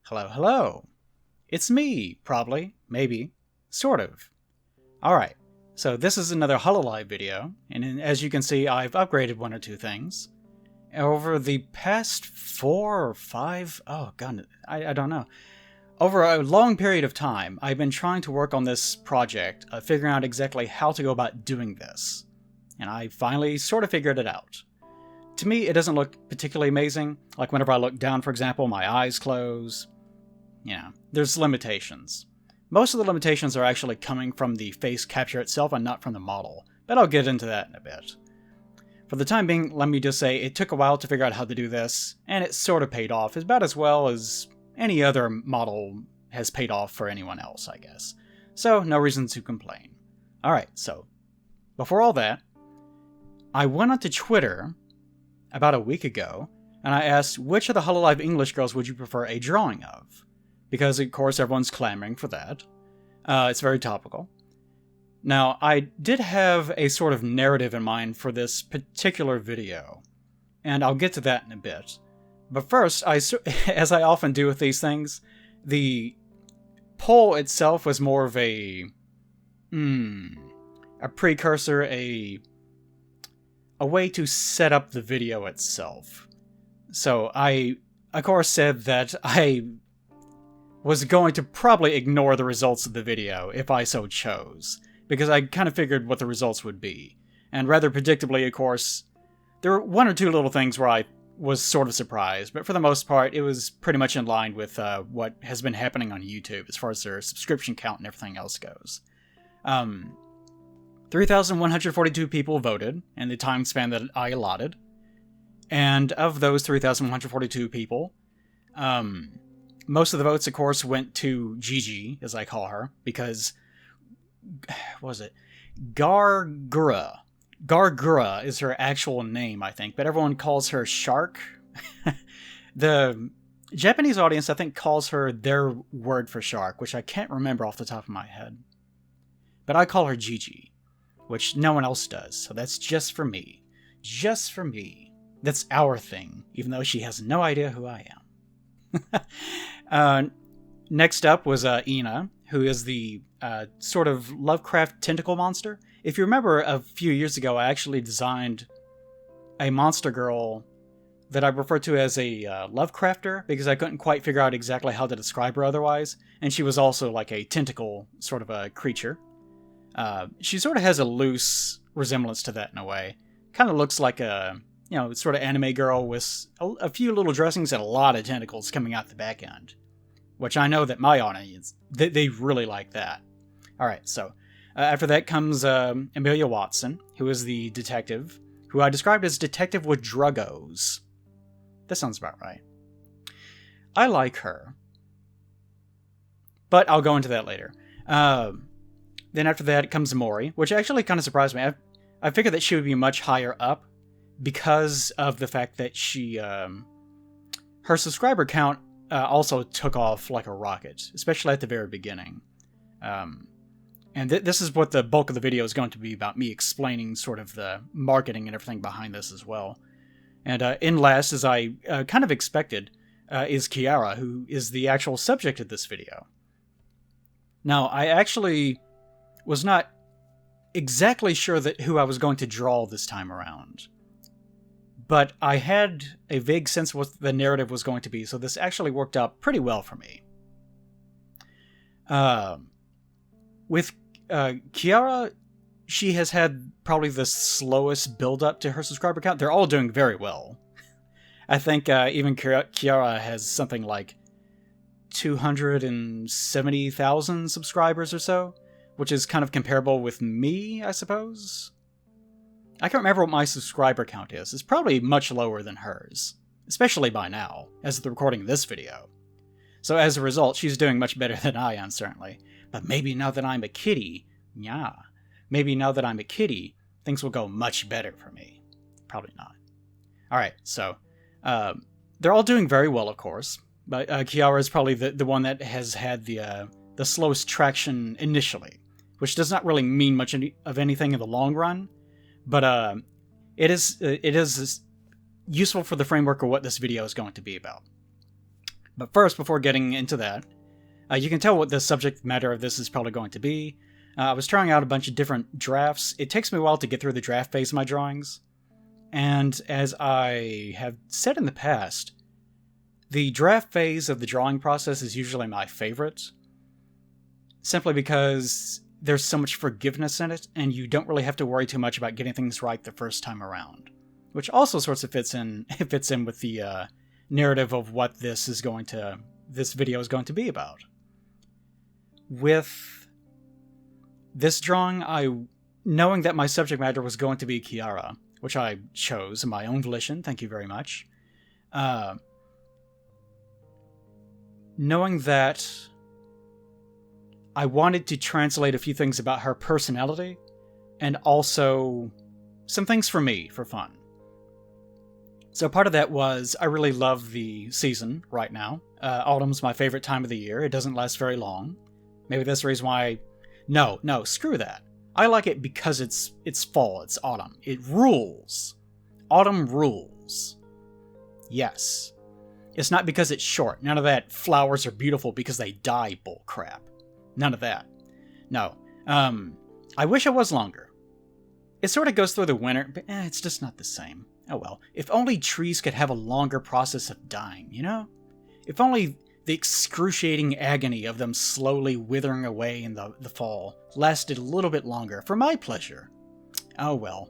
Hello, hello. It's me, probably, maybe, sort of. Alright, so this is another Hololive video, and as you can see, I've upgraded one or two things. Over the past 4 or 5, oh god, I don't know. Over a long period of time, I've been trying to work on this project, figuring out exactly how to go about doing this. And I finally sort of figured it out. To me, it doesn't look particularly amazing. Like whenever I look down, for example, my eyes close. Yeah, there's limitations. Most of the limitations are actually coming from the face capture itself and not from the model, but I'll get into that in a bit. For the time being, let me just say it took a while to figure out how to do this, and it sort of paid off, about as well as any other model has paid off for anyone else, I guess. So, no reason to complain. Alright, so, before all that, I went onto Twitter about a week ago, and I asked which of the Hololive English girls would you prefer a drawing of? Because, of course, everyone's clamoring for that. It's very topical. Now, I did have a sort of narrative in mind for this particular video, and I'll get to that in a bit. But first, as I often do with these things, the poll itself was more of a precursor, a way to set up the video itself. So I, of course, said that I was going to probably ignore the results of the video if I so chose, because I kind of figured what the results would be. And rather predictably, of course, there were one or two little things where I was sort of surprised, but for the most part, it was pretty much in line with what has been happening on YouTube as far as their subscription count and everything else goes. 3,142 people voted in the time span that I allotted, and of those 3,142 people, most of the votes, of course, went to Gigi, as I call her, because, what was it? Gargura. Gargura is her actual name, I think, but everyone calls her Shark. The Japanese audience, I think, calls her their word for shark, which I can't remember off the top of my head. But I call her Gigi, which no one else does, so that's just for me. Just for me. That's our thing, even though she has no idea who I am. Next up was Ina, who is the sort of Lovecraft tentacle monster. If you remember, a few years ago, I actually designed a monster girl that I refer to as a Lovecrafter, because I couldn't quite figure out exactly how to describe her otherwise, and she was also like a tentacle sort of a creature. She sort of has a loose resemblance to that in a way. Kind of looks like a, sort of anime girl with a few little dressings and a lot of tentacles coming out the back end. Which I know that my audience, they really like that. Alright, so after that comes Amelia Watson, who is the detective, who I described as detective with druggos. That sounds about right. I like her. But I'll go into that later. Then after that comes Mori, which actually kind of surprised me. I figured that she would be much higher up because of the fact that she, her subscriber count also took off like a rocket, especially at the very beginning. And this is what the bulk of the video is going to be about, me explaining sort of the marketing and everything behind this as well. And in last, as I kind of expected, is Kiara, who is the actual subject of this video. Now, I actually was not exactly sure that who I was going to draw this time around. But I had a vague sense of what the narrative was going to be, so this actually worked out pretty well for me. With Kiara, she has had probably the slowest build-up to her subscriber count. They're all doing very well. I think even Kiara has something like 270,000 subscribers or so, which is kind of comparable with me, I suppose. I can't remember what my subscriber count is. It's probably much lower than hers, especially by now, as of the recording of this video. So as a result, she's doing much better than I am, certainly. But maybe now that I'm a kitty, maybe now that I'm a kitty, things will go much better for me. Probably not. Alright, so, they're all doing very well, of course, but Kiara is probably the one that has had the slowest traction initially, which does not really mean much of anything in the long run. But it is useful for the framework of what this video is going to be about. But first, before getting into that, you can tell what the subject matter of this is probably going to be. I was trying out a bunch of different drafts. It takes me a while to get through the draft phase of my drawings. And as I have said in the past, the draft phase of the drawing process is usually my favorite. Simply because there's so much forgiveness in it, and you don't really have to worry too much about getting things right the first time around. Which also sorts of fits in with the narrative of what this video is going to be about. With this drawing, knowing that my subject matter was going to be Kiara, which I chose in my own volition, thank you very much. Knowing that I wanted to translate a few things about her personality, and also some things for me, for fun. So part of that was, I really love the season right now. Autumn's my favorite time of the year. It doesn't last very long. Maybe that's the reason why... No, screw that. I like it because it's fall, it's autumn. It rules. Autumn rules. Yes. It's not because it's short. None of that flowers are beautiful because they die bullcrap. None of that. No. I wish it was longer. It sort of goes through the winter, but it's just not the same. Oh well. If only trees could have a longer process of dying, you know? If only the excruciating agony of them slowly withering away in the fall lasted a little bit longer, for my pleasure. Oh well.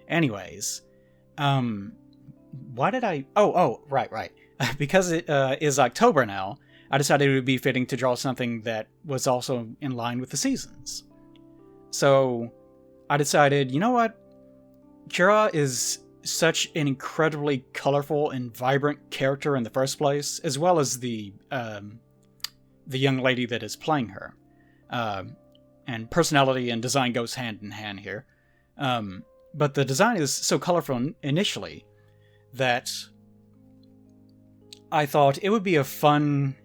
Anyways. Why did I... Right. Because it is October now, I decided it would be fitting to draw something that was also in line with the seasons. So, I decided, you know what? Kiara is such an incredibly colorful and vibrant character in the first place, as well as the young lady that is playing her. And personality and design goes hand in hand here. But the design is so colorful initially that I thought it would be a fun,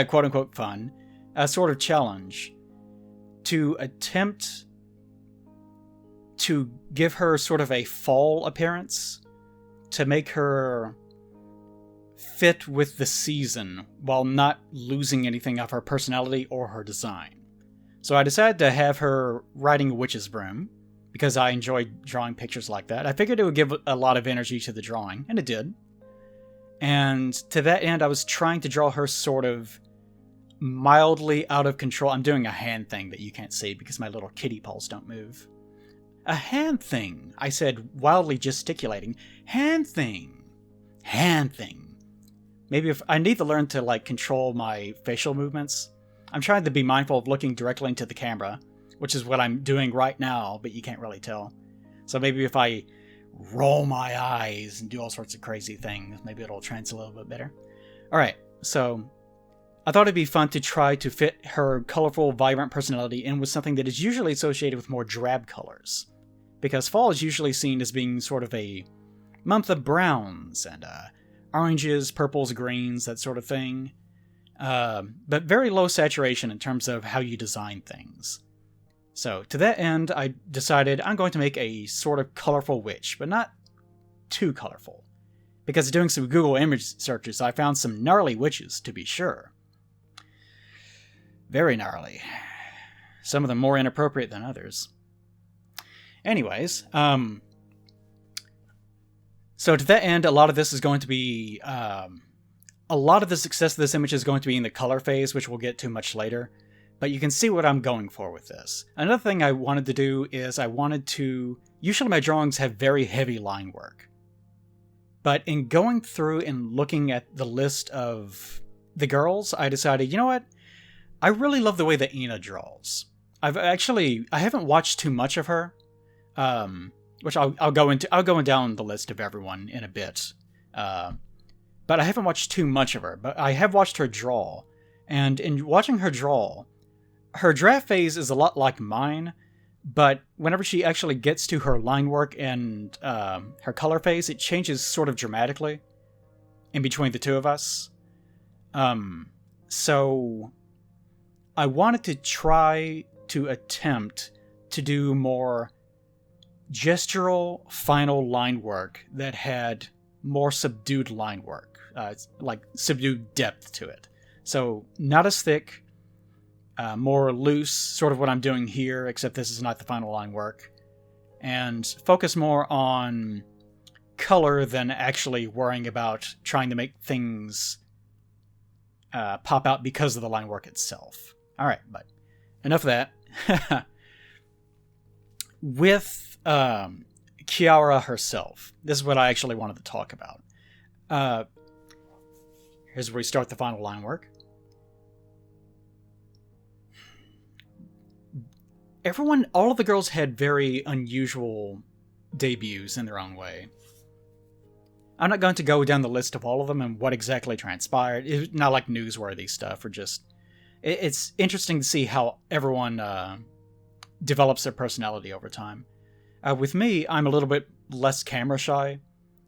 quote-unquote fun, a sort of challenge to attempt to give her sort of a fall appearance, to make her fit with the season while not losing anything of her personality or her design. So I decided to have her riding a witch's broom, because I enjoy drawing pictures like that. I figured it would give a lot of energy to the drawing, and it did. And to that end, I was trying to draw her sort of mildly out of control. I'm doing a hand thing that you can't see because my little kitty paws don't move. A hand thing, I said, wildly gesticulating. Hand thing. Maybe if I need to learn to, control my facial movements. I'm trying to be mindful of looking directly into the camera, which is what I'm doing right now, but you can't really tell. So maybe if I roll my eyes and do all sorts of crazy things, maybe it'll translate a little bit better. Alright, so I thought it'd be fun to try to fit her colorful, vibrant personality in with something that is usually associated with more drab colors. Because fall is usually seen as being sort of a month of browns and oranges, purples, greens, that sort of thing. But very low saturation in terms of how you design things. So, to that end, I decided I'm going to make a sort of colorful witch, but not too colorful. Because doing some Google image searches, I found some gnarly witches, to be sure. Very gnarly. Some of them more inappropriate than others. Anyways, so to that end, a lot of this is going to be... a lot of the success of this image is going to be in the color phase, which we'll get to much later. But you can see what I'm going for with this. Another thing I wanted to do is usually my drawings have very heavy line work. But in going through and looking at the list of the girls, I decided, you know what? I really love the way that Ina draws. I haven't watched too much of her, which I'll go down the list of everyone in a bit. But I haven't watched too much of her. But I have watched her draw, and in watching her draw, her draft phase is a lot like mine, but whenever she actually gets to her line work and her color phase, it changes sort of dramatically in between the two of us. So I wanted to try to attempt to do more gestural final line work that had more subdued line work. like subdued depth to it. So not as thick, more loose, sort of what I'm doing here, except this is not the final line work. And focus more on color than actually worrying about trying to make things pop out because of the line work itself. Alright, but enough of that. With Kiara herself, this is what I actually wanted to talk about. Here's where we start the final line work. All of the girls had very unusual debuts in their own way. I'm not going to go down the list of all of them and what exactly transpired. It's not like newsworthy stuff, or just... It's interesting to see how everyone develops their personality over time. With me, I'm a little bit less camera shy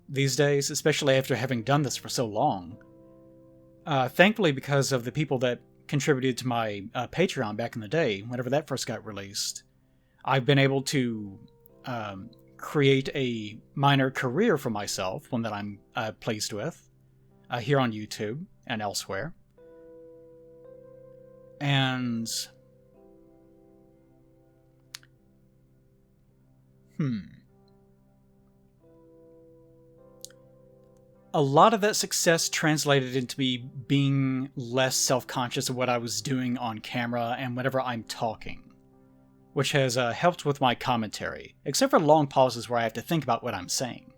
these days, especially after having done this for so long. Thankfully, because of the people that contributed to my Patreon back in the day, whenever that first got released, I've been able to create a minor career for myself, one that I'm pleased with, here on YouTube and elsewhere. And... A lot of that success translated into me being less self-conscious of what I was doing on camera and whenever I'm talking, which has helped with my commentary, except for long pauses where I have to think about what I'm saying.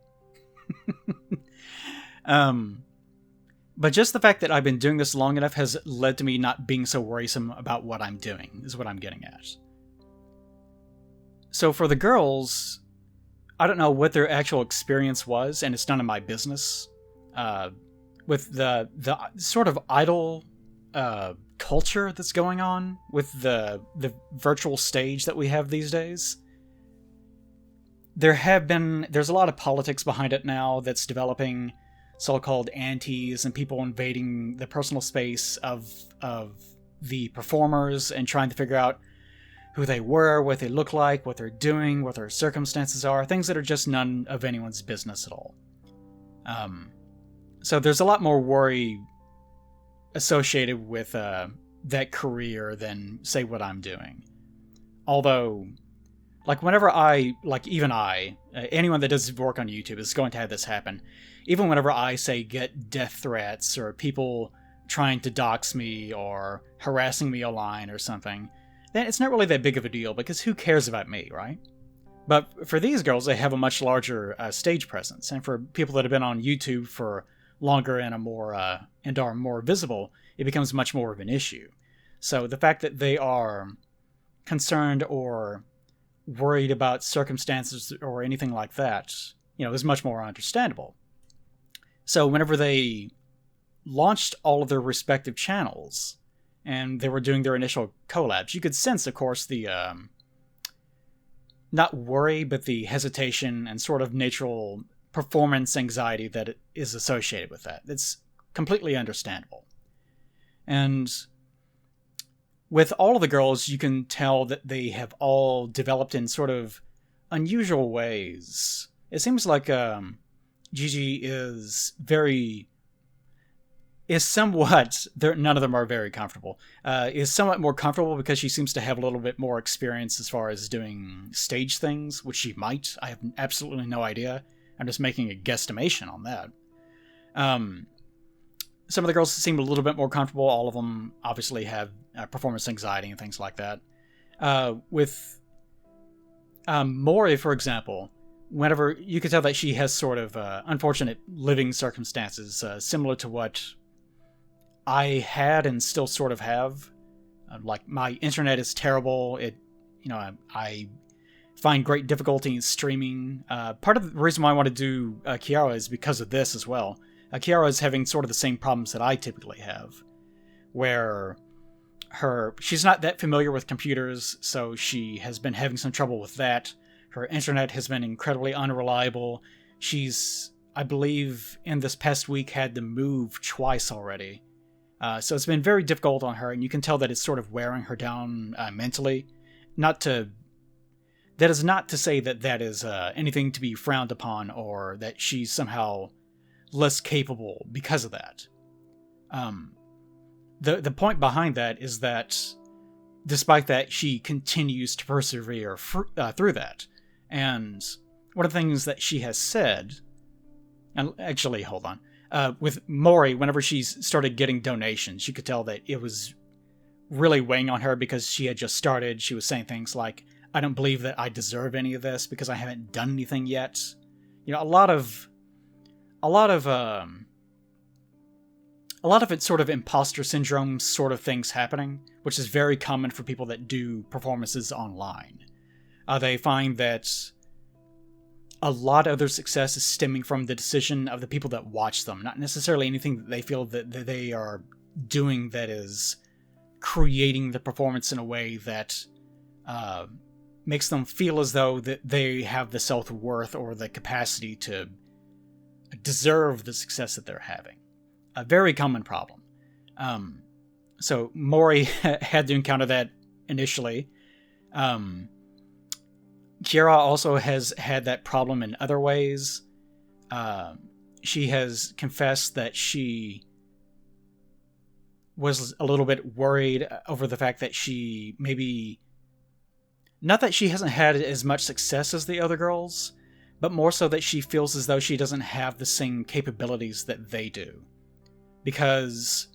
But just the fact that I've been doing this long enough has led to me not being so worrisome about what I'm doing, is what I'm getting at. So for the girls, I don't know what their actual experience was, and it's none of my business. With the sort of idol culture that's going on with the virtual stage that we have these days. There's a lot of politics behind it now that's developing, so-called antis and people invading the personal space of the performers and trying to figure out who they were, what they look like, what they're doing, what their circumstances are, things that are just none of anyone's business at all. So there's a lot more worry associated with that career than, say, what I'm doing. Although, like, whenever anyone that does work on YouTube is going to have this happen. Even whenever I, say, get death threats or people trying to dox me or harassing me online or something, then it's not really that big of a deal, because who cares about me, right? But for these girls, they have a much larger stage presence, and for people that have been on YouTube for longer and are more visible, it becomes much more of an issue. So the fact that they are concerned or worried about circumstances or anything like that, is much more understandable. So whenever they launched all of their respective channels and they were doing their initial collabs, you could sense, of course, the not worry, but the hesitation and sort of natural performance anxiety that is associated with that. It's completely understandable. And with all of the girls, you can tell that they have all developed in sort of unusual ways. It seems like Gigi is somewhat, none of them are very comfortable, is somewhat more comfortable because she seems to have a little bit more experience as far as doing stage things, which she might. I have absolutely no idea. I'm just making a guesstimation on that. Some of the girls seem a little bit more comfortable. All of them obviously have performance anxiety and things like that. With Mori, for example, whenever you can tell that she has sort of unfortunate living circumstances, similar to what I had and still sort of have. Like, my internet is terrible. I find great difficulty in streaming. Part of the reason why I want to do Kiara is because of this as well. Kiara is having sort of the same problems that I typically have, where she's not that familiar with computers, so she has been having some trouble with that. Her internet has been incredibly unreliable. She's, I believe, in this past week had to move twice already. So it's been very difficult on her, and you can tell that it's sort of wearing her down mentally. That is not to say that is anything to be frowned upon, or that she's somehow less capable because of that. The point behind that is that despite that, she continues to persevere through that. And one of the things that she has said, and actually, hold on, with Mori, whenever she started getting donations, you could tell that it was really weighing on her because she had just started. She was saying things like, I don't believe that I deserve any of this because I haven't done anything yet. You know, a lot of it's sort of imposter syndrome sort of things happening, which is very common for people that do performances online. They find that a lot of their success is stemming from the decision of the people that watch them, not necessarily anything that they feel that they are doing that is creating the performance in a way that makes them feel as though that they have the self-worth or the capacity to deserve the success that they're having. A very common problem. So Mori had to encounter that initially. Kiara also has had that problem in other ways. She has confessed that she was a little bit worried over the fact that she maybe... Not that she hasn't had as much success as the other girls, but more so that she feels as though she doesn't have the same capabilities that they do. Because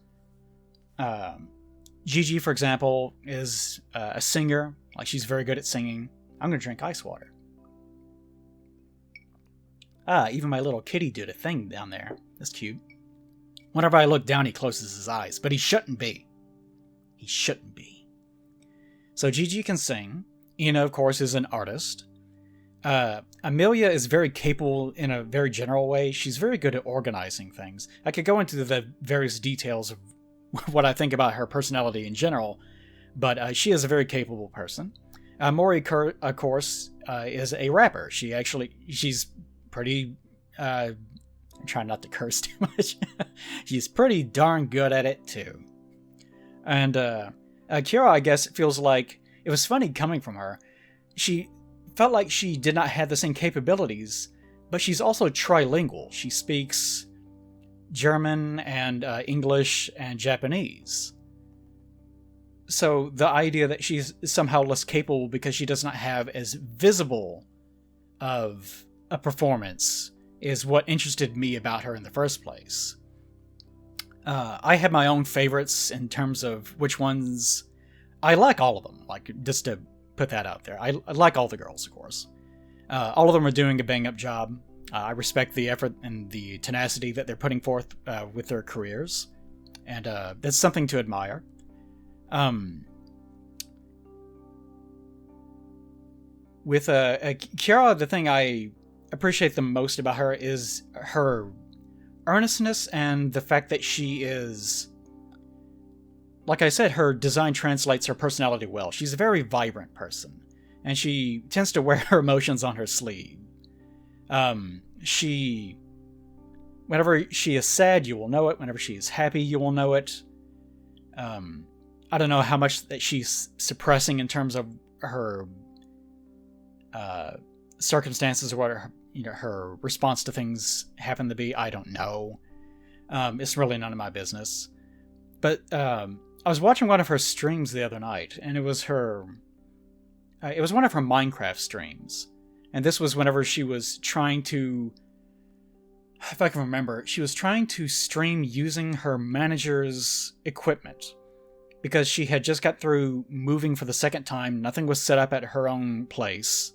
Gigi, for example, is a singer. Like, she's very good at singing. I'm going to drink ice water. Even my little kitty did a thing down there. That's cute. Whenever I look down, he closes his eyes. But he shouldn't be. He shouldn't be. So Gigi can sing. Ina, of course, is an artist. Amelia is very capable in a very general way. She's very good at organizing things. I could go into the various details of what I think about her personality in general, but she is a very capable person. Mori, of course, is a rapper. She's pretty... I'm trying not to curse too much. She's pretty darn good at it, too. And Kiara, I guess, feels like... It was funny coming from her. She felt like she did not have the same capabilities, but she's also trilingual. She speaks German and English and Japanese. So the idea that she's somehow less capable because she does not have as visible of a performance is what interested me about her in the first place. I have my own favorites in terms of which ones... I like all of them, like, just to put that out there. I like all the girls, of course. All of them are doing a bang-up job. I respect the effort and the tenacity that they're putting forth with their careers. And that's something to admire. With Kiara, the thing I appreciate the most about her is her earnestness and the fact that she is... Like I said, her design translates her personality well. She's a very vibrant person, and she tends to wear her emotions on her sleeve. Whenever she is sad, you will know it. Whenever she is happy, you will know it. I don't know how much that she's suppressing in terms of her circumstances or what her response to things happen to be. I don't know. It's really none of my business. But I was watching one of her streams the other night, and it was one of her Minecraft streams. And this was whenever she was trying to... If I can remember, she was trying to stream using her manager's equipment. Because she had just got through moving for the second time, nothing was set up at her own place.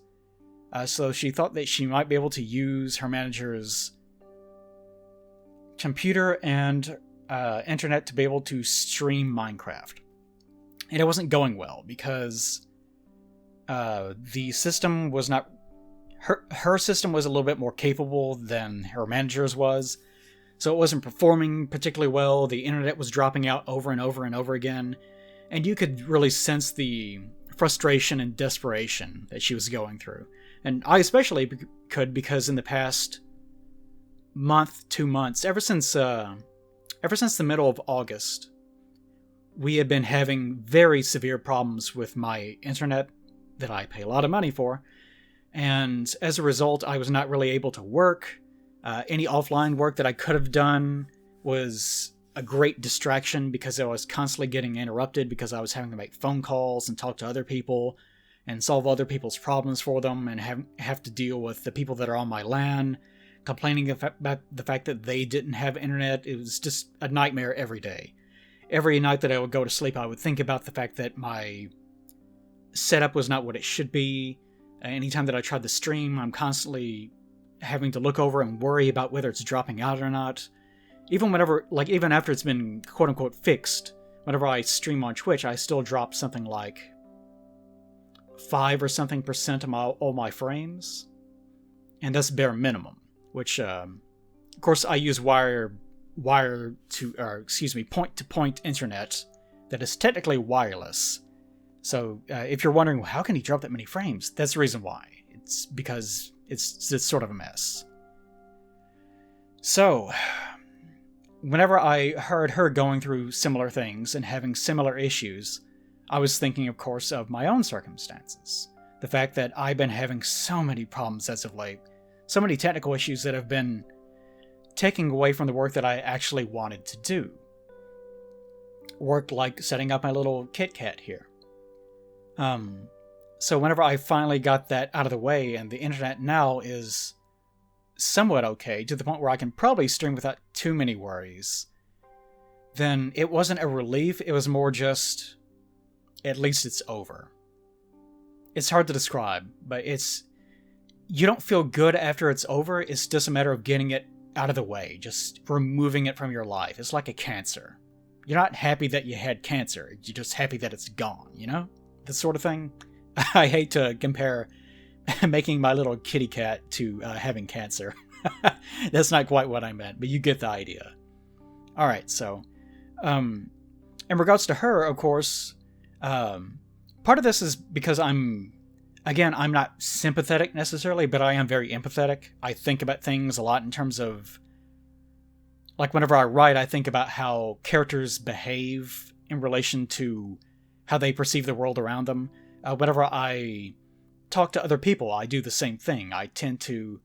So she thought that she might be able to use her manager's computer and internet to be able to stream Minecraft. And it wasn't going well because the system was not... Her system was a little bit more capable than her manager's was, so it wasn't performing particularly well. The internet was dropping out over and over and over again, and you could really sense the frustration and desperation that she was going through. And I especially could, because in the past month, 2 months, ever since the middle of August, we have been having very severe problems with my internet that I pay a lot of money for. And as a result, I was not really able to work. Any offline work that I could have done was a great distraction because I was constantly getting interrupted because I was having to make phone calls and talk to other people and solve other people's problems for them and have to deal with the people that are on my LAN complaining about the fact that they didn't have internet. It was just a nightmare every day. Every night that I would go to sleep, I would think about the fact that my setup was not what it should be. Anytime that I tried to stream, I'm constantly having to look over and worry about whether it's dropping out or not. Even after it's been quote-unquote fixed, whenever I stream on Twitch, I still drop something like 5 or something % of all my frames. And that's bare minimum, which, of course, I use point-to-point internet that is technically wireless. So if you're wondering, well, how can he drop that many frames? That's the reason why. It's because it's sort of a mess. So, whenever I heard her going through similar things and having similar issues, I was thinking, of course, of my own circumstances. The fact that I've been having so many problems as of late, so many technical issues that have been taking away from the work that I actually wanted to do. Work like setting up my little Kit Kat here. So whenever I finally got that out of the way and the internet now is somewhat okay, to the point where I can probably stream without too many worries, then it wasn't a relief, it was more just, at least it's over. It's hard to describe, but you don't feel good after it's over, it's just a matter of getting it out of the way, just removing it from your life. It's like a cancer. You're not happy that you had cancer, you're just happy that it's gone, you know? This sort of thing. I hate to compare making my little kitty cat to having cancer. That's not quite what I meant, but you get the idea. Alright, so, in regards to her, of course, part of this is because I'm not sympathetic necessarily, but I am very empathetic. I think about things a lot in terms of, like whenever I write, I think about how characters behave in relation to how they perceive the world around them. Whenever I talk to other people, I do the same thing. I tend to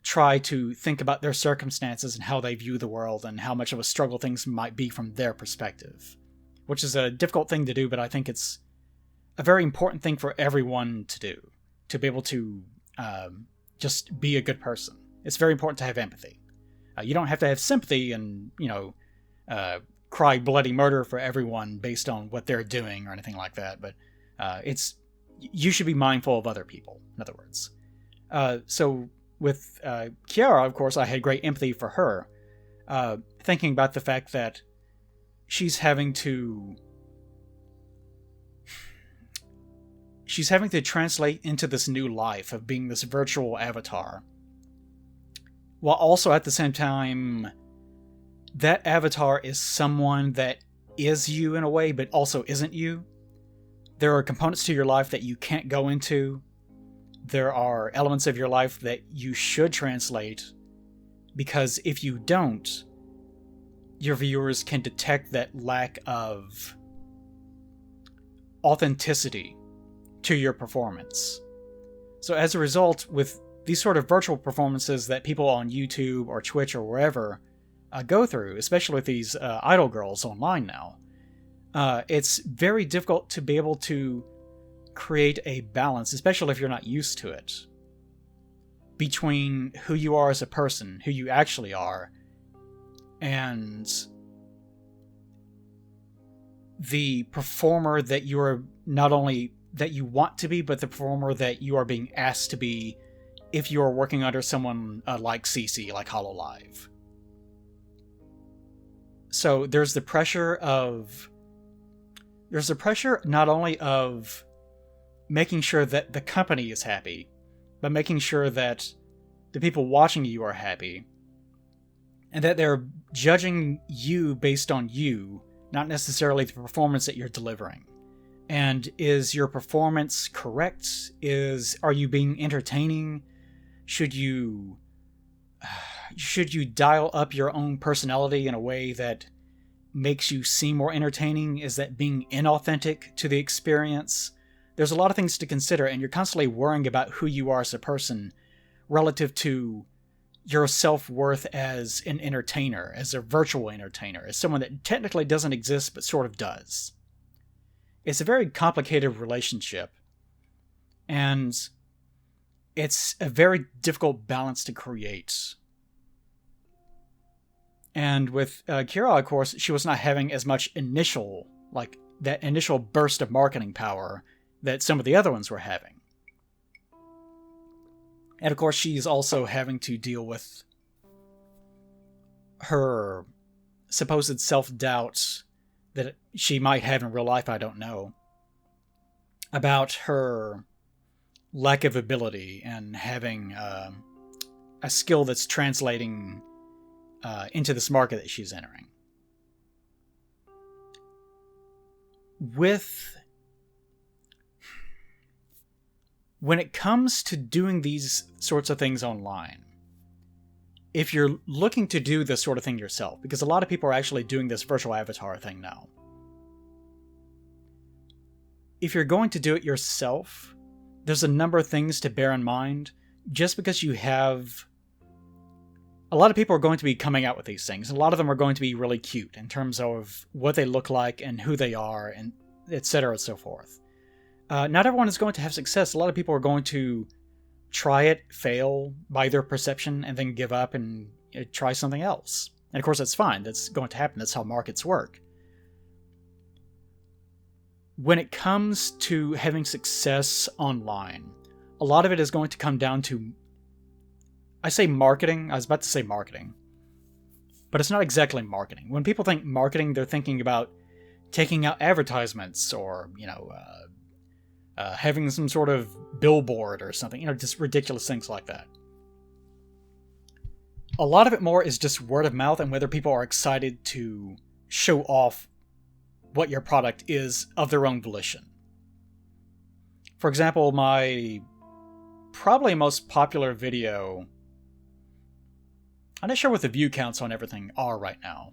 try to think about their circumstances and how they view the world and how much of a struggle things might be from their perspective. Which is a difficult thing to do, but I think it's a very important thing for everyone to do. To be able to just be a good person. It's very important to have empathy. You don't have to have sympathy and, cry bloody murder for everyone based on what they're doing or anything like that, but you should be mindful of other people, in other words. So with Kiara, of course, I had great empathy for her, thinking about the fact that she's having to translate into this new life of being this virtual avatar, while also at the same time that avatar is someone that is you in a way, but also isn't you. There are components to your life that you can't go into. There are elements of your life that you should translate, because if you don't, your viewers can detect that lack of authenticity to your performance. So as a result, with these sort of virtual performances that people on YouTube or Twitch or wherever go through, especially with these idol girls online now, it's very difficult to be able to create a balance, especially if you're not used to it, between who you are as a person, who you actually are, and the performer that you're not only that you want to be, but the performer that you are being asked to be if you are working under someone like CC, like Hololive. So there's the pressure not only of making sure that the company is happy, but making sure that the people watching you are happy, and that they're judging you based on you, not necessarily the performance that you're delivering. And is your performance correct? Are you being entertaining? Should you dial up your own personality in a way that makes you seem more entertaining? Is that being inauthentic to the experience? There's a lot of things to consider, and you're constantly worrying about who you are as a person relative to your self-worth as an entertainer, as a virtual entertainer, as someone that technically doesn't exist but sort of does. It's a very complicated relationship, and it's a very difficult balance to create. And with Kiara, of course, she was not having as much initial, like that initial burst of marketing power that some of the other ones were having. And of course, she's also having to deal with her supposed self-doubt that she might have in real life, I don't know, about her lack of ability and having a skill that's translating into this market that she's entering. When it comes to doing these sorts of things online, if you're looking to do this sort of thing yourself, because a lot of people are actually doing this virtual avatar thing now, if you're going to do it yourself, there's a number of things to bear in mind. Just because you have... A lot of people are going to be coming out with these things. A lot of them are going to be really cute in terms of what they look like and who they are, and etc. and so forth. Not everyone is going to have success. A lot of people are going to try it, fail by their perception, and then give up and try something else. And of course, that's fine. That's going to happen. That's how markets work. When it comes to having success online, a lot of it is going to come down to... I say marketing. I was about to say marketing. But it's not exactly marketing. When people think marketing, they're thinking about taking out advertisements or, having some sort of billboard or something, just ridiculous things like that. A lot of it more is just word of mouth and whether people are excited to show off what your product is of their own volition. For example, my probably most popular video... I'm not sure what the view counts on everything are right now.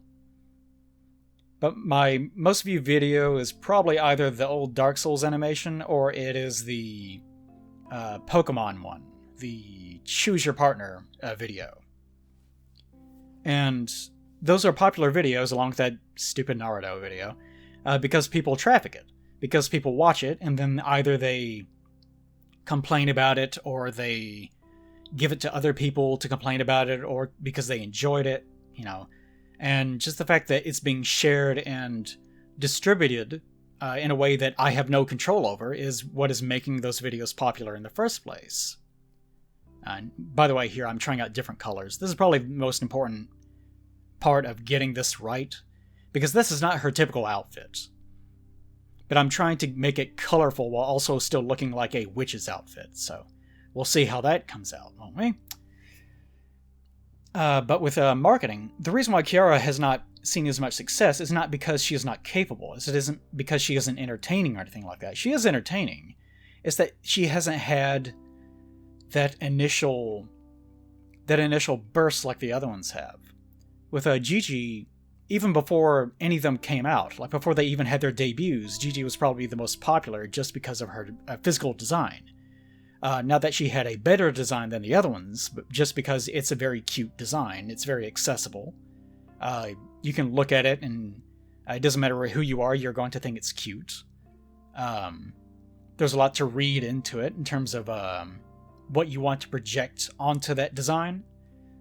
But my most viewed video is probably either the old Dark Souls animation or it is the Pokemon one, the Choose Your Partner video. And those are popular videos along with that stupid Naruto video because people traffic it. Because people watch it and then either they complain about it or they give it to other people to complain about it or because they enjoyed it, And just the fact that it's being shared and distributed in a way that I have no control over is what is making those videos popular in the first place. And by the way, here I'm trying out different colors. This is probably the most important part of getting this right, because this is not her typical outfit. But I'm trying to make it colorful while also still looking like a witch's outfit, so we'll see how that comes out, won't we? But with marketing, the reason why Kiara has not seen as much success is not because she is not capable. It isn't because she isn't entertaining or anything like that. She is entertaining. It's that she hasn't had that initial burst like the other ones have. With Gigi, even before any of them came out, like before they even had their debuts, Gigi was probably the most popular just because of her physical design. Not that she had a better design than the other ones, but just because it's a very cute design. It's very accessible. You can look at it and it doesn't matter who you are, you're going to think it's cute. There's a lot to read into it in terms of what you want to project onto that design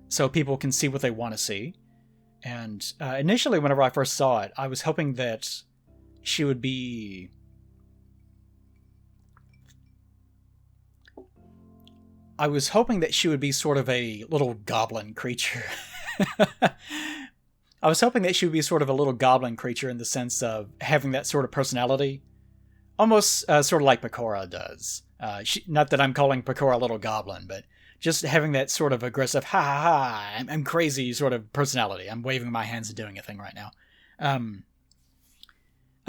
so people can see what they want to see. And initially, whenever I first saw it, I was hoping that she would be... sort of a little goblin creature. I was hoping that she would be sort of a little goblin creature in the sense of having that sort of personality. Almost sort of like Pecora does. Not that I'm calling Pecora a little goblin, but just having that sort of aggressive, ha ha ha, I'm crazy sort of personality. I'm waving my hands and doing a thing right now.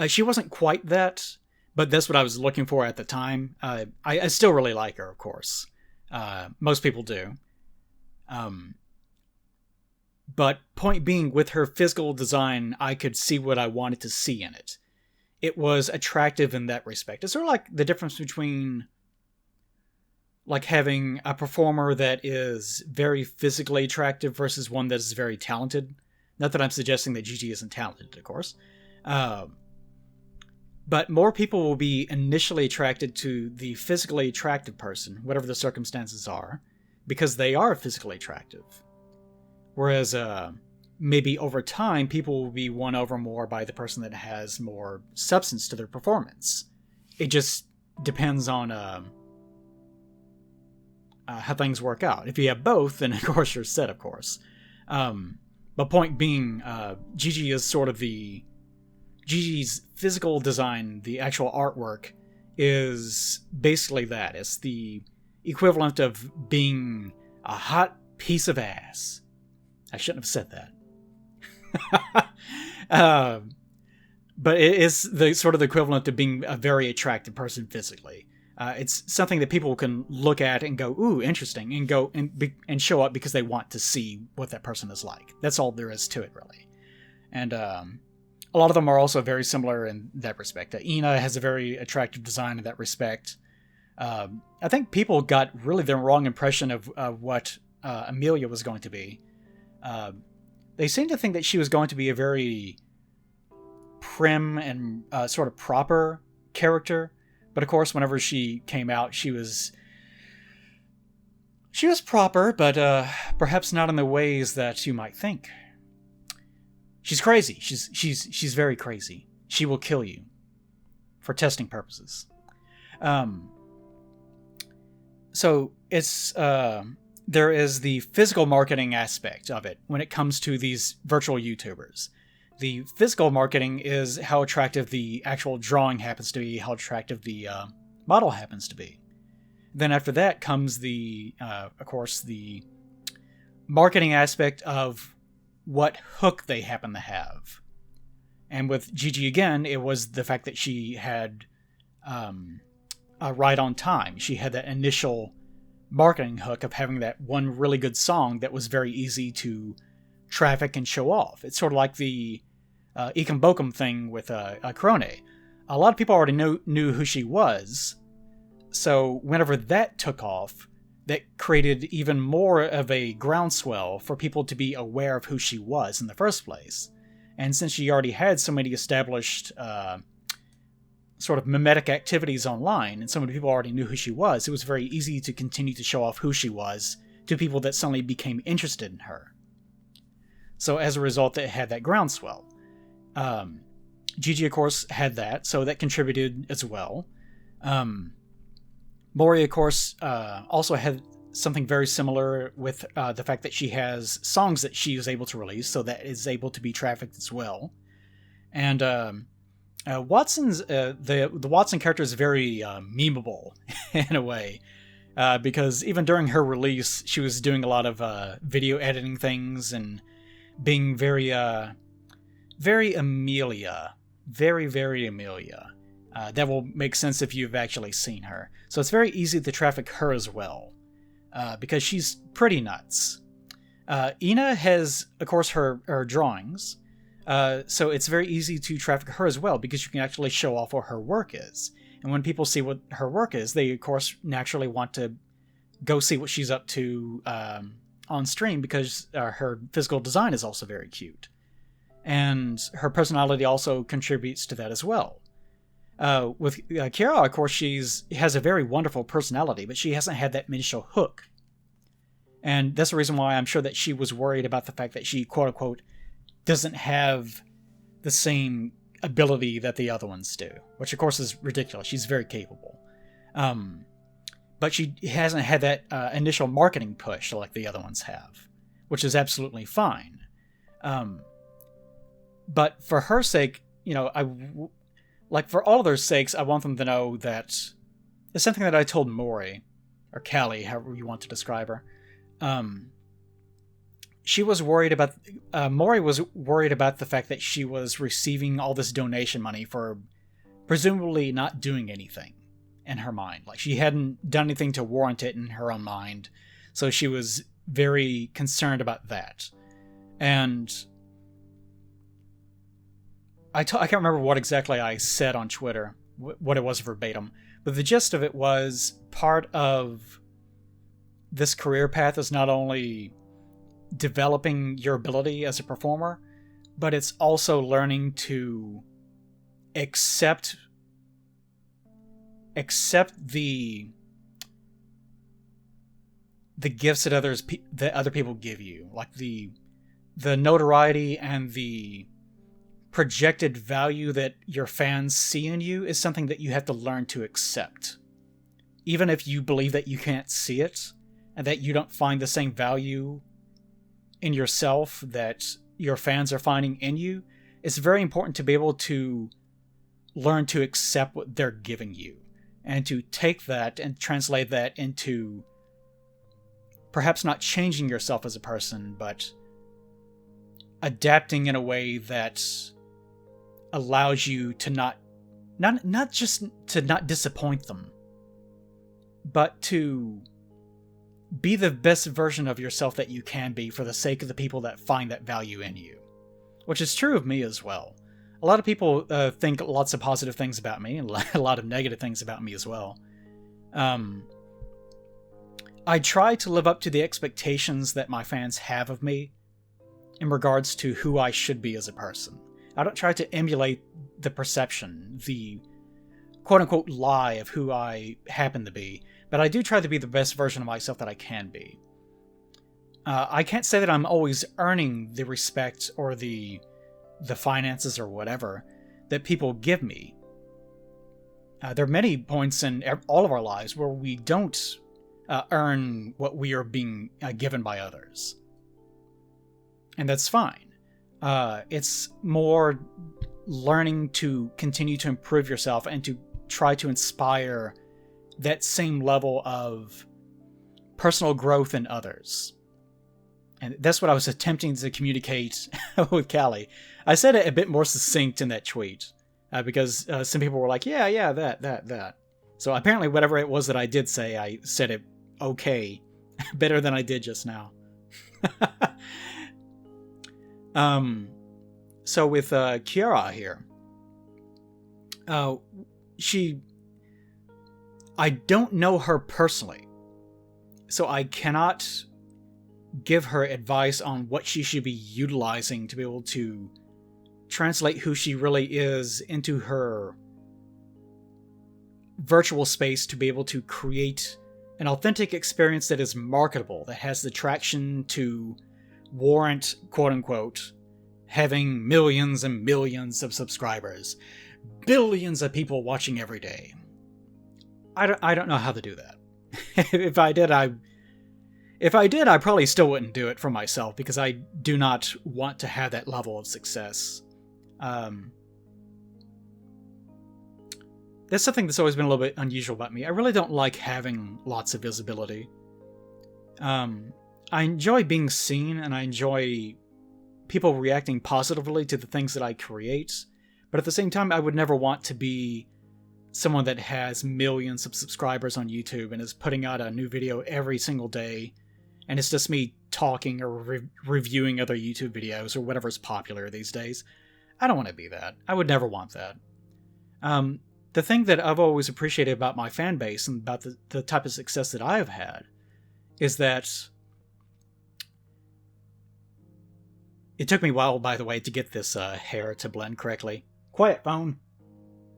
She wasn't quite that, but that's what I was looking for at the time. I still really like her, of course. Most people do. But point being, with her physical design, I could see what I wanted to see in it. It was attractive in that respect. It's sort of like the difference between like having a performer that is very physically attractive versus one that is very talented. Not that I'm suggesting that Gigi isn't talented, of course. But more people will be initially attracted to the physically attractive person, whatever the circumstances are, because they are physically attractive. Whereas maybe over time, people will be won over more by the person that has more substance to their performance. It just depends on how things work out. If you have both, then of course you're set, of course. But point being, Gigi is sort of Gigi's physical design, the actual artwork, is basically that. It's the equivalent of being a hot piece of ass. I shouldn't have said that. But it is the sort of the equivalent of being a very attractive person physically. It's something that people can look at and go, ooh, interesting, and go and show up because they want to see what that person is like. That's all there is to it, really. And a lot of them are also very similar in that respect. Ina has a very attractive design in that respect. I think people got really the wrong impression of what Amelia was going to be. They seemed to think that she was going to be a very prim and sort of proper character. But of course, whenever she came out, she was proper, but perhaps not in the ways that you might think. She's crazy. She's very crazy. She will kill you for testing purposes. So it's there is the physical marketing aspect of it when it comes to these virtual YouTubers. The physical marketing is how attractive the actual drawing happens to be, how attractive the model happens to be. Then after that comes of course, the marketing aspect of what hook they happen to have. And with Gigi again, it was the fact that she had a Right on Time. She had that initial marketing hook of having that one really good song that was very easy to traffic and show off. It's sort of like the Ikem Bokum thing with Krone. A lot of people already knew who she was, so whenever that took off, that created even more of a groundswell for people to be aware of who she was in the first place. And since she already had so many established sort of mimetic activities online, and so many people already knew who she was, it was very easy to continue to show off who she was to people that suddenly became interested in her. So as a result, it had that groundswell. Gigi, of course, had that, so that contributed as well. Mori, of course, also had something very similar with the fact that she has songs that she is able to release, so that is able to be trafficked as well. And Watson's the Watson character is very memeable in a way, because even during her release, she was doing a lot of video editing things and being very Amelia. Very Amelia. That will make sense if you've actually seen her. So it's very easy to traffic her as well, because she's pretty nuts. Ina has, of course, her drawings, so it's very easy to traffic her as well, because you can actually show off what her work is. And when people see what her work is, they, of course, naturally want to go see what she's up to on stream, because her physical design is also very cute. And her personality also contributes to that as well. With Kiara, of course, she has a very wonderful personality, but she hasn't had that initial hook. And that's the reason why I'm sure that she was worried about the fact that she, quote-unquote, doesn't have the same ability that the other ones do, which, of course, is ridiculous. She's very capable. But she hasn't had that initial marketing push like the other ones have, which is absolutely fine. But for her sake, for all of their sakes, I want them to know that it's something that I told Mori, or Callie, however you want to describe her. She was worried about, Mori was worried about the fact that she was receiving all this donation money for presumably not doing anything in her mind. Like, she hadn't done anything to warrant it in her own mind, so she was very concerned about that. And I can't remember what exactly I said on Twitter, what it was verbatim, but the gist of it was part of this career path is not only developing your ability as a performer, but it's also learning to accept the gifts that other people give you, like the notoriety and the projected value that your fans see in you is something that you have to learn to accept. Even if you believe that you can't see it and that you don't find the same value in yourself that your fans are finding in you, it's very important to be able to learn to accept what they're giving you and to take that and translate that into perhaps not changing yourself as a person, but adapting in a way that allows you to not just to not disappoint them, but to be the best version of yourself that you can be for the sake of the people that find that value in you. Which is true of me as well. A lot of people think lots of positive things about me, and a lot of negative things about me as well. I try to live up to the expectations that my fans have of me in regards to who I should be as a person. I don't try to emulate the perception, the quote-unquote lie of who I happen to be, but I do try to be the best version of myself that I can be. I can't say that I'm always earning the respect or the finances or whatever that people give me. There are many points in all of our lives where we don't earn what we are being given by others. And that's fine. It's more learning to continue to improve yourself and to try to inspire that same level of personal growth in others. And that's what I was attempting to communicate with Callie. I said it a bit more succinct in that tweet, because some people were like, yeah, that. So apparently whatever it was that I did say, I said it okay, better than I did just now. So with Kiara here, I don't know her personally, so I cannot give her advice on what she should be utilizing to be able to translate who she really is into her virtual space to be able to create an authentic experience that is marketable, that has the traction to warrant, quote-unquote, having millions and millions of subscribers, billions of people watching every day. I don't know how to do that. If I did, I probably still wouldn't do it for myself, because I do not want to have that level of success. That's something that's always been a little bit unusual about me. I really don't like having lots of visibility. I enjoy being seen, and I enjoy people reacting positively to the things that I create, but at the same time, I would never want to be someone that has millions of subscribers on YouTube and is putting out a new video every single day, and it's just me talking or reviewing other YouTube videos or whatever's popular these days. I don't want to be that. I would never want that. The thing that I've always appreciated about my fan base and about the type of success that I have had is that it took me a while, by the way, to get this hair to blend correctly. Quiet, phone.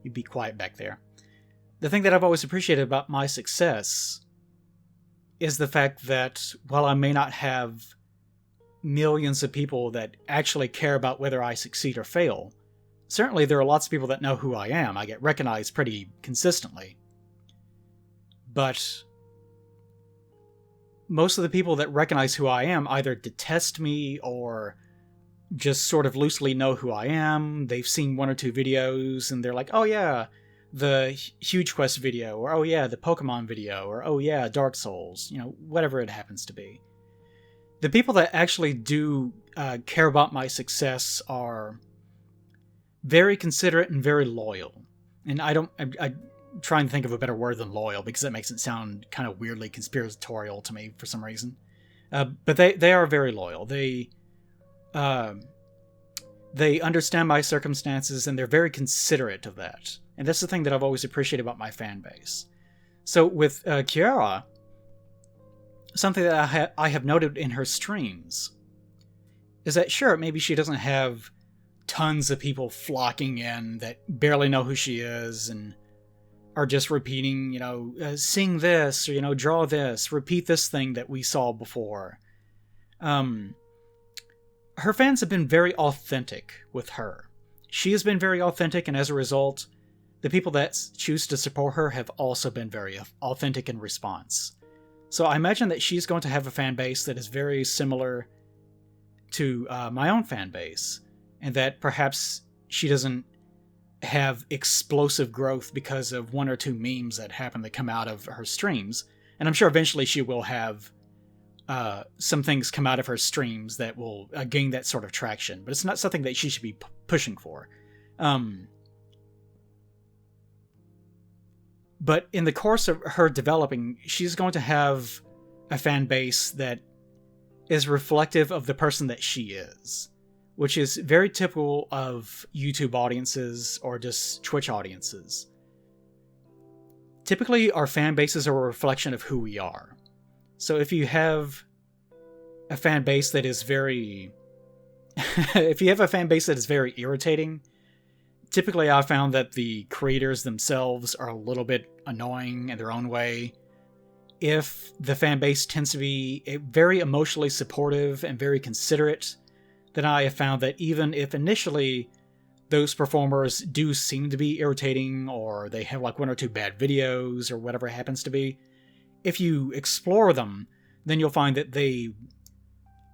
You be quiet back there. The thing that I've always appreciated about my success is the fact that while I may not have millions of people that actually care about whether I succeed or fail, certainly there are lots of people that know who I am. I get recognized pretty consistently. But most of the people that recognize who I am either detest me or just sort of loosely know who I am. They've seen one or two videos and they're like, oh yeah, the Huge Quest video, or oh yeah, the Pokemon video, or oh yeah, Dark Souls, whatever it happens to be. The people that actually do care about my success are very considerate and very loyal. And I'm trying to think of a better word than loyal, because that makes it sound kind of weirdly conspiratorial to me for some reason. But they are very loyal. They understand my circumstances, and they're very considerate of that. And that's the thing that I've always appreciated about my fan base. So with Kiara, something that I have noted in her streams is that, sure, maybe she doesn't have tons of people flocking in that barely know who she is and are just repeating, sing this, or, draw this, repeat this thing that we saw before. Her fans have been very authentic with her. She has been very authentic, and as a result, the people that choose to support her have also been very authentic in response. So I imagine that she's going to have a fan base that is very similar to my own fan base, and that perhaps she doesn't have explosive growth because of one or two memes that happen to come out of her streams. And I'm sure eventually she will have some things come out of her streams that will gain that sort of traction, but it's not something that she should be pushing for. But in the course of her developing, she's going to have a fan base that is reflective of the person that she is, which is very typical of YouTube audiences or just Twitch audiences. Typically, our fan bases are a reflection of who we are. So if you have a fan base that is very... if you have a fan base that is very irritating, typically I've found that the creators themselves are a little bit annoying in their own way. If the fan base tends to be very emotionally supportive and very considerate, then I have found that even if initially those performers do seem to be irritating, or they have like one or two bad videos, or whatever it happens to be, if you explore them, then you'll find that they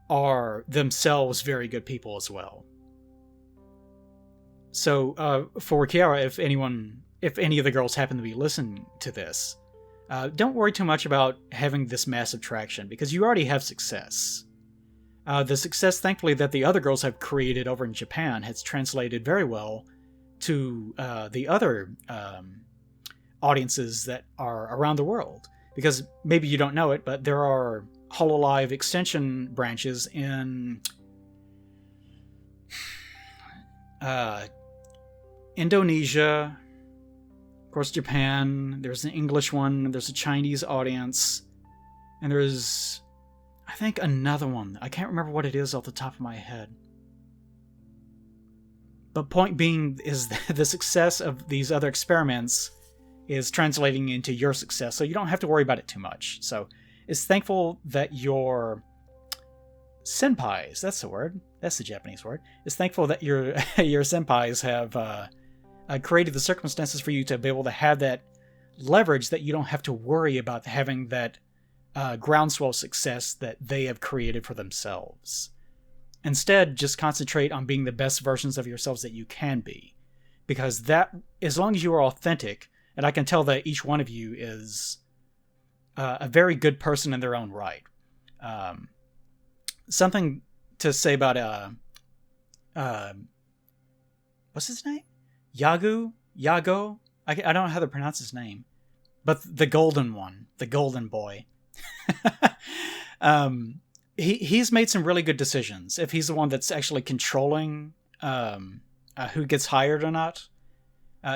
are themselves very good people as well. So for Kiara, if any of the girls happen to be listening to this, don't worry too much about having this massive traction, because you already have success. The success, thankfully, that the other girls have created over in Japan has translated very well to the other audiences that are around the world. Because maybe you don't know it, but there are Hololive extension branches in Indonesia, of course Japan, there's an English one, there's a Chinese audience, and there's, I think, another one. I can't remember what it is off the top of my head. But point being is that the success of these other experiments is translating into your success, so you don't have to worry about it too much. So it's thankful that your senpais, that's the word, that's the Japanese word, it's thankful that your senpais have created the circumstances for you to be able to have that leverage, that you don't have to worry about having that groundswell success that they have created for themselves. Instead, just concentrate on being the best versions of yourselves that you can be. Because that, as long as you are authentic, and I can tell that each one of you is a very good person in their own right. Something to say about, what's his name? Yago? I don't know how to pronounce his name. But the golden one, the golden boy. He's made some really good decisions. If he's the one that's actually controlling who gets hired or not,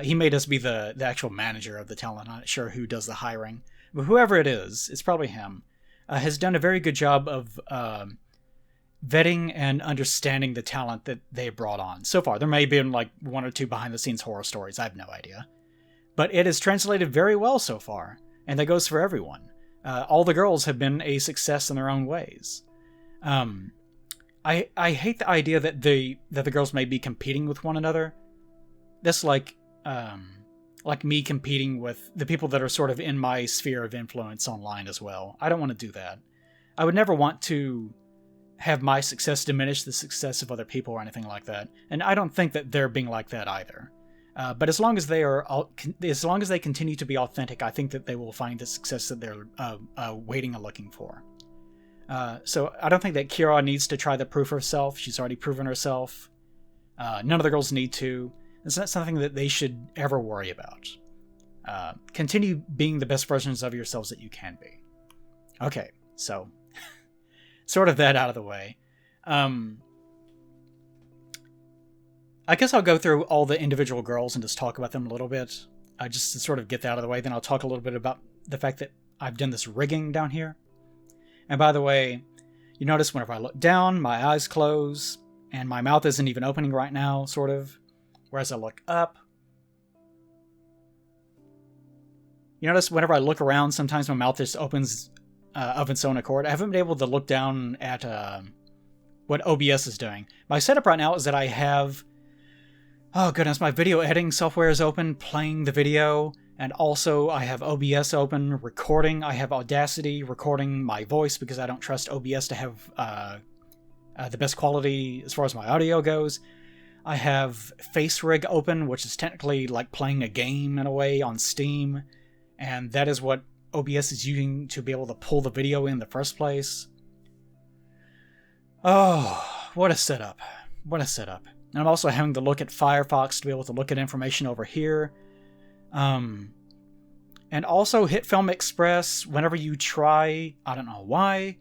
he made us be the actual manager of the talent. I'm not sure who does the hiring, but whoever it is, it's probably him. Has done a very good job of vetting and understanding the talent that they brought on so far. There may have been like one or two behind the scenes horror stories. I have no idea, but it has translated very well so far, and that goes for everyone. All the girls have been a success in their own ways. I hate the idea that the girls may be competing with one another. That's like me competing with the people that are sort of in my sphere of influence online as well. I don't want to do that. I would never want to have my success diminish the success of other people or anything like that. And I don't think that they're being like that either. But as long as they continue to be authentic, I think that they will find the success that they're waiting and looking for. So I don't think that Kiara needs to try to prove herself. She's already proven herself. None of the girls need to. It's not something that they should ever worry about. Continue being the best versions of yourselves that you can be. Okay, so sort of that out of the way. I guess I'll go through all the individual girls and just talk about them a little bit, just to sort of get that out of the way. Then I'll talk a little bit about the fact that I've done this rigging down here. And by the way, you notice whenever I look down, my eyes close, and my mouth isn't even opening right now, sort of. Whereas I look up, you notice whenever I look around, sometimes my mouth just opens of its own accord. I haven't been able to look down at what OBS is doing. My setup right now is that I have, oh goodness, my video editing software is open, playing the video, and also I have OBS open, recording. I have Audacity recording my voice because I don't trust OBS to have the best quality as far as my audio goes. I have FaceRig open, which is technically like playing a game in a way on Steam, and that is what OBS is using to be able to pull the video in the first place. Oh, what a setup. What a setup. And I'm also having to look at Firefox to be able to look at information over here. And also Hit Film Express, whenever you try, I don't know why,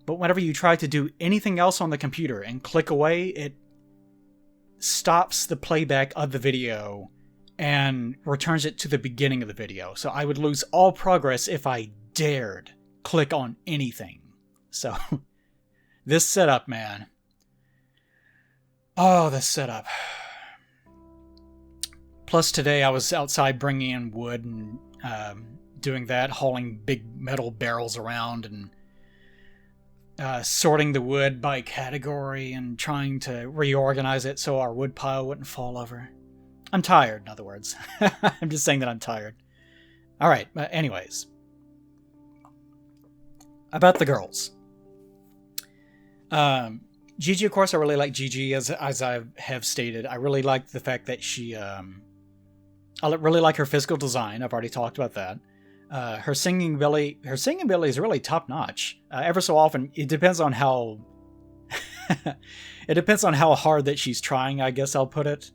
but whenever you try to do anything else on the computer and click away, it stops the playback of the video and returns it to the beginning of the video. So I would lose all progress if I dared click on anything. So, this setup, man. Oh, this setup. Plus today I was outside bringing in wood and doing that, hauling big metal barrels around and sorting the wood by category and trying to reorganize it so our wood pile wouldn't fall over. I'm tired, in other words. I'm just saying that I'm tired. Alright, anyways. About the girls. Gigi, of course, I really like Gigi, as I have stated. I really like the fact that she... I really like her physical design. I've already talked about that. Her singing ability is really top notch. Ever so often, it depends on how it depends on how hard that she's trying, I guess I'll put it.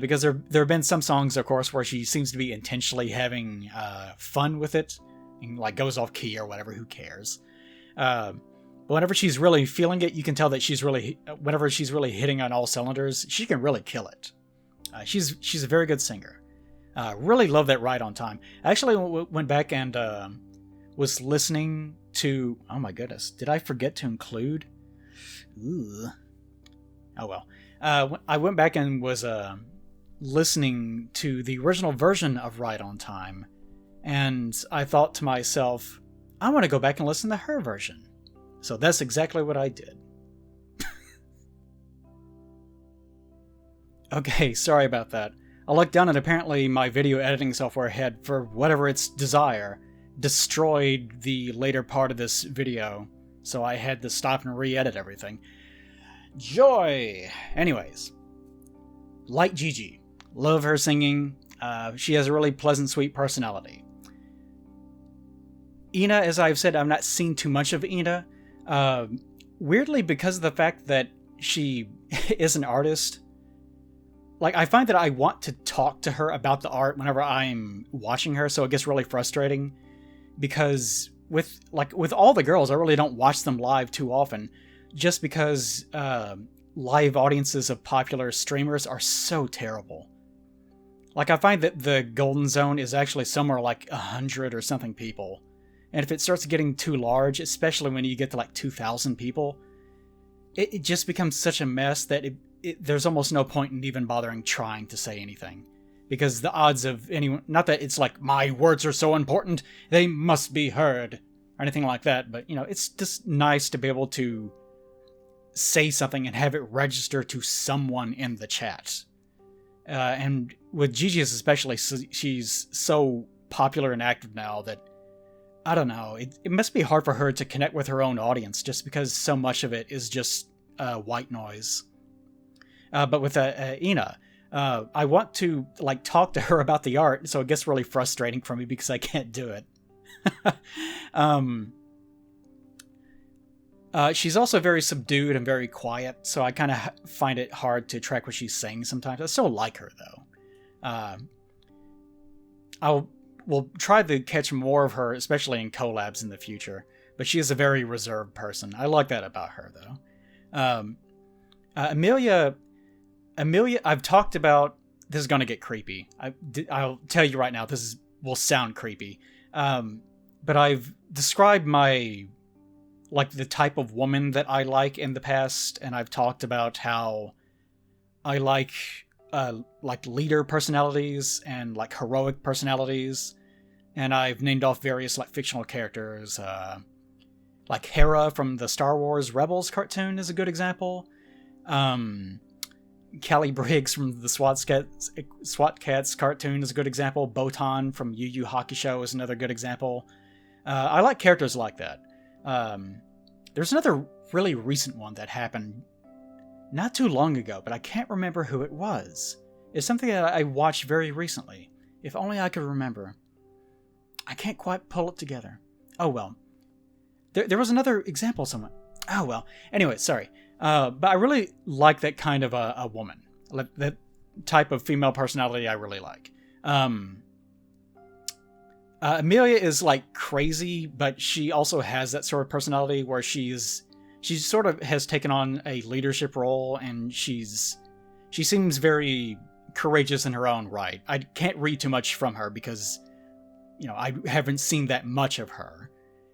Because there have been some songs, of course, where she seems to be intentionally having fun with it, and like goes off key or whatever. Who cares? But whenever she's really feeling it, you can tell that whenever she's really hitting on all cylinders, she can really kill it. She's a very good singer. Really love that Right on Time. I actually went back and was listening to... Oh my goodness. Did I forget to include? Ooh. Oh well. I went back and was listening to the original version of Right on Time. And I thought to myself, I want to go back and listen to her version. So that's exactly what I did. Okay, sorry about that. I looked down and apparently my video editing software had, for whatever its desire, destroyed the later part of this video. So I had to stop and re-edit everything. Joy! Anyways. Like Gigi. Love her singing. She has a really pleasant, sweet personality. Ina, as I've said, I've not seen too much of Ina. Weirdly, because of the fact that she is an artist... Like, I find that I want to talk to her about the art whenever I'm watching her, so it gets really frustrating. Because with all the girls, I really don't watch them live too often. Just because live audiences of popular streamers are so terrible. Like, I find that the golden zone is actually somewhere like 100 or something people. And if it starts getting too large, especially when you get to like 2,000 people, it just becomes such a mess that there's almost no point in even bothering trying to say anything. Because the odds of anyone... Not that it's like, my words are so important, they must be heard, or anything like that, but, you know, it's just nice to be able to say something and have it register to someone in the chat. And with Gigi's especially, she's so popular and active now that, I don't know, it must be hard for her to connect with her own audience, just because so much of it is just white noise. But with Ina, I want to like talk to her about the art, so it gets really frustrating for me because I can't do it. She's also very subdued and very quiet, so I kind of find it hard to track what she's saying sometimes. I still like her, though. We'll try to catch more of her, especially in collabs in the future, but she is a very reserved person. I like that about her, though. Amelia, I've talked about... This is going to get creepy. I'll tell you right now, will sound creepy. But I've described my like the type of woman that I like in the past, and I've talked about how I like leader personalities and like heroic personalities, and I've named off various like fictional characters. Like Hera from the Star Wars Rebels cartoon is a good example. Callie Briggs from the SWAT Cats cartoon is a good example. Botan from Yu Yu Hakusho is another good example. I like characters like that. There's another really recent one that happened not too long ago, but I can't remember who it was. It's something that I watched very recently. If only I could remember. I can't quite pull it together. Oh well. There was another example somewhere. Oh well. Anyway, sorry. But I really like that kind of a woman. That type of female personality I really like. Amelia is like crazy, but she also has that sort of personality where she sort of has taken on a leadership role, and she seems very courageous in her own right. I can't read too much from her because, I haven't seen that much of her.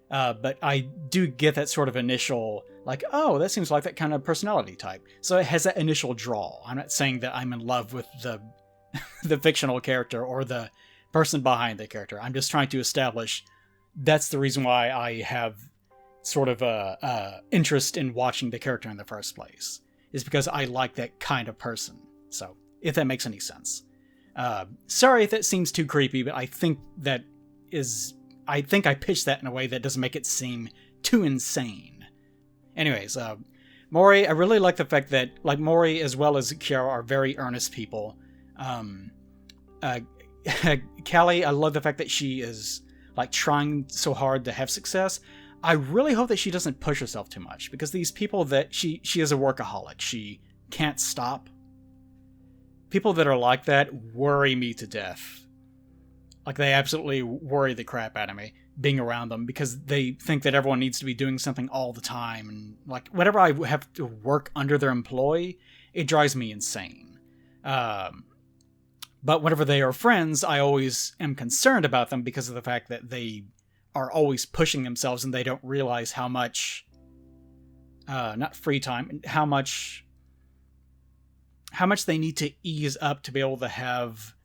But I do get that sort of initial, like, oh, that seems like that kind of personality type. So it has that initial draw. I'm not saying that I'm in love with the fictional character or the person behind the character. I'm just trying to establish that's the reason why I have sort of a interest in watching the character in the first place. Is because I like that kind of person. So, if that makes any sense. Sorry if that seems too creepy, but I think I pitched that in a way that doesn't make it seem too insane. Anyways, Mori, I really like the fact that, like, Mori as well as Kiara are very earnest people. Callie, I love the fact that she is, like, trying so hard to have success. I really hope that she doesn't push herself too much, because these people that she is a workaholic. She can't stop. People that are like that worry me to death. Like, they absolutely worry the crap out of me being around them, because they think that everyone needs to be doing something all the time. And, like, whenever I have to work under their employ, it drives me insane. But whenever they are friends, I always am concerned about them because of the fact that they are always pushing themselves and they don't realize how much, not free time, how much they need to ease up to be able to have,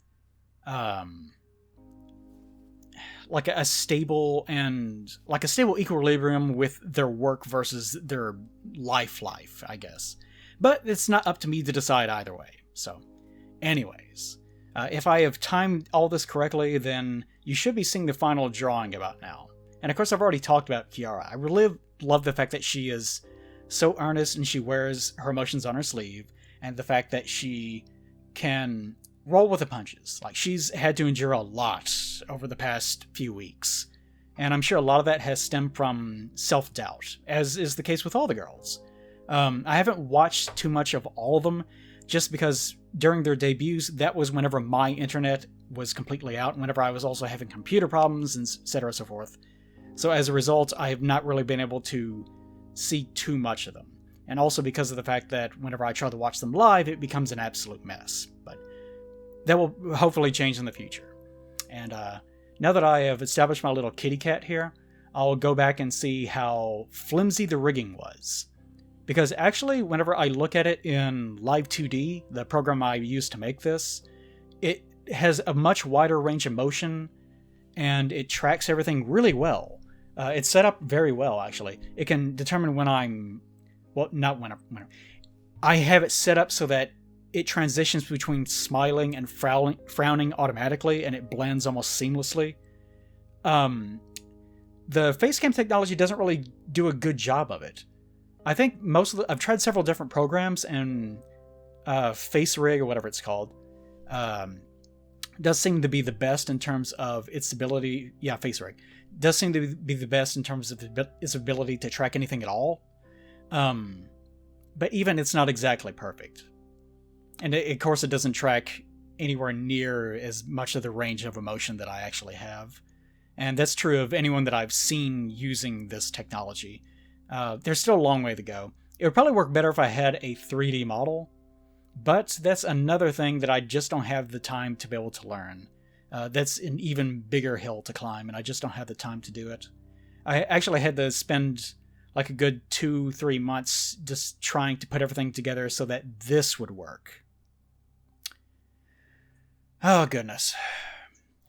like a stable equilibrium with their work versus their life, I guess. But it's not up to me to decide either way. So, anyways, if I have timed all this correctly, then you should be seeing the final drawing about now. And of course, I've already talked about Kiara. I really love the fact that she is so earnest and she wears her emotions on her sleeve, and the fact that she can roll with the punches. Like, she's had to endure a lot over the past few weeks. And I'm sure a lot of that has stemmed from self-doubt, as is the case with all the girls. I haven't watched too much of all of them, just because during their debuts, that was whenever my internet was completely out, and whenever I was also having computer problems, and etc. so forth. So as a result, I have not really been able to see too much of them. And also because of the fact that whenever I try to watch them live, it becomes an absolute mess. But that will hopefully change in the future. And now that I have established my little kitty cat here, I'll go back and see how flimsy the rigging was. Because actually, whenever I look at it in Live 2D, the program I used to make this, it has a much wider range of motion, and it tracks everything really well. It's set up very well, actually. It can determine when I'm... Well, not when I have it set up so that it transitions between smiling and frowning automatically, and it blends almost seamlessly. The facecam technology doesn't really do a good job of it. I think I've tried several different programs, and Face Rig, or whatever it's called, does seem to be the best in terms of its ability. Yeah, Face Rig does seem to be the best in terms of its ability to track anything at all. But even it's not exactly perfect. And of course, it doesn't track anywhere near as much of the range of emotion that I actually have. And that's true of anyone that I've seen using this technology. There's still a long way to go. It would probably work better if I had a 3D model, but that's another thing that I just don't have the time to be able to learn. That's an even bigger hill to climb, and I just don't have the time to do it. I actually had to spend like a good 2-3 months just trying to put everything together so that this would work. Oh, goodness.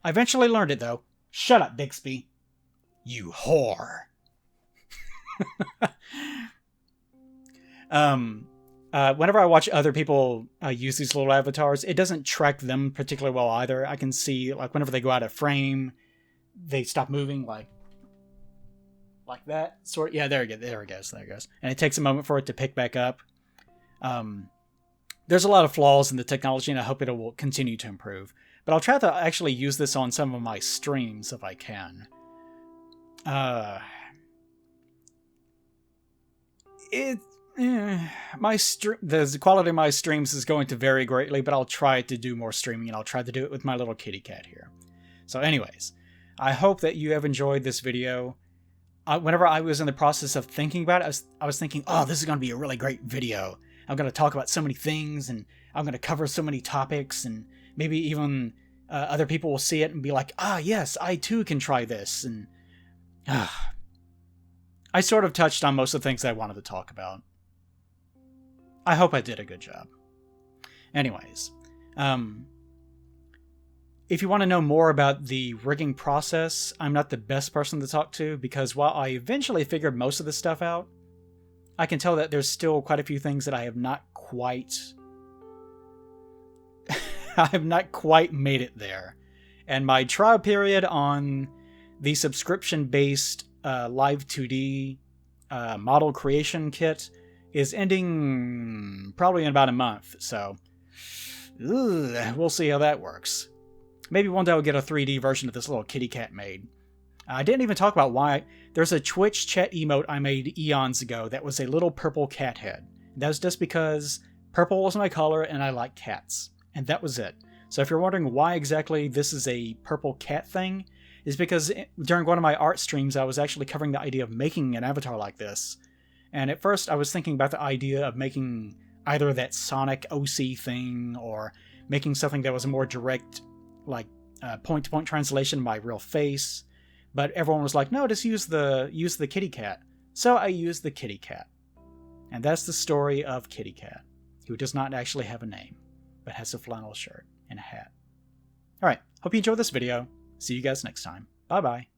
I eventually learned it, though. Shut up, Bixby. You whore. Whenever I watch other people use these little avatars, it doesn't track them particularly well either. I can see, like, whenever they go out of frame, they stop moving, like that. Yeah, there it goes. And it takes a moment for it to pick back up. There's a lot of flaws in the technology, and I hope it will continue to improve. But I'll try to actually use this on some of my streams if I can. The quality of my streams is going to vary greatly, but I'll try to do more streaming, and I'll try to do it with my little kitty cat here. So anyways, I hope that you have enjoyed this video. Whenever I was in the process of thinking about it, I was thinking, oh, this is going to be a really great video. I'm going to talk about so many things, and I'm going to cover so many topics, and maybe even other people will see it and be like, ah, yes, I too can try this. And I sort of touched on most of the things I wanted to talk about. I hope I did a good job. Anyways, if you want to know more about the rigging process, I'm not the best person to talk to, because while I eventually figured most of this stuff out, I can tell that there's still quite a few things that I have not quite made it there. And my trial period on the subscription-based Live 2D model creation kit is ending probably in about a month, so we'll see how that works. Maybe one day I'll get a 3D version of this little kitty cat made. I didn't even talk about why. There's a Twitch chat emote I made eons ago that was a little purple cat head. That was just because purple was my color and I like cats. And that was it. So if you're wondering why exactly this is a purple cat thing, is because during one of my art streams I was actually covering the idea of making an avatar like this. And at first I was thinking about the idea of making either that Sonic OC thing, or making something that was a more direct, like point-to-point translation of my real face. But everyone was like, no, just use the kitty cat. So I used the kitty cat. And that's the story of Kitty Cat, who does not actually have a name, but has a flannel shirt and a hat. Alright, hope you enjoyed this video. See you guys next time. Bye-bye.